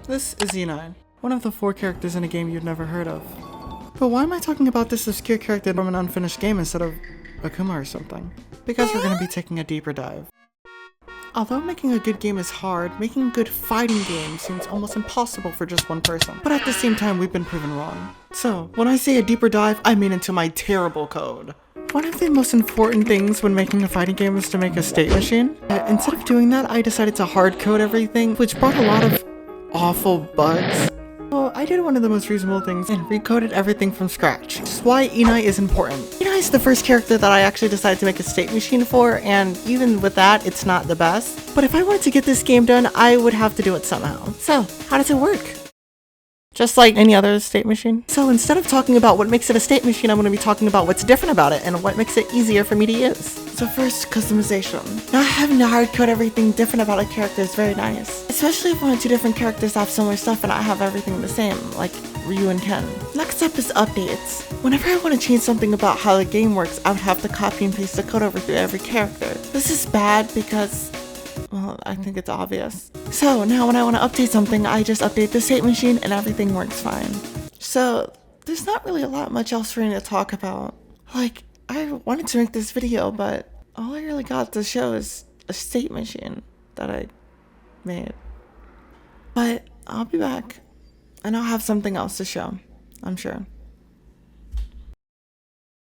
This is Unedited, one of the 4 characters in a game you've never heard of. But why am I talking about this obscure character from an unfinished game instead of Akuma or something? Because we're going to be taking a deeper dive. Although making a good game is hard, making a good fighting game seems almost impossible for just one person. But at the same time, we've been proven wrong. So, when I say a deeper dive, I mean into my terrible code. One of the most important things when making a fighting game is to make a state machine. Instead of doing that, I decided to hard code everything, which brought a lot of awful bugs. Well, I did one of the most reasonable things and recoded everything from scratch. Which is why Inai is important. Inai is the first character that I actually decided to make a state machine for, and even with that, it's not the best. But if I wanted to get this game done, I would have to do it somehow. So, how does it work? Just like any other state machine. So instead of talking about what makes it a state machine, I'm going to be talking about what's different about it and what makes it easier for me to use. So first, customization. Not having to hard code everything different about a character is very nice. Especially if one or two different characters have similar stuff and I have everything the same, like Ryu and Ken. Next up is updates. Whenever I want to change something about how the game works, I would have to copy and paste the code over to every character. This is bad because, well, I think it's obvious. So now when I want to update something, I just update the state machine and everything works fine. So there's not really a lot much else for me to talk about. Like, I wanted to make this video, but all I really got to show is a state machine that I made. But I'll be back and I'll have something else to show, I'm sure.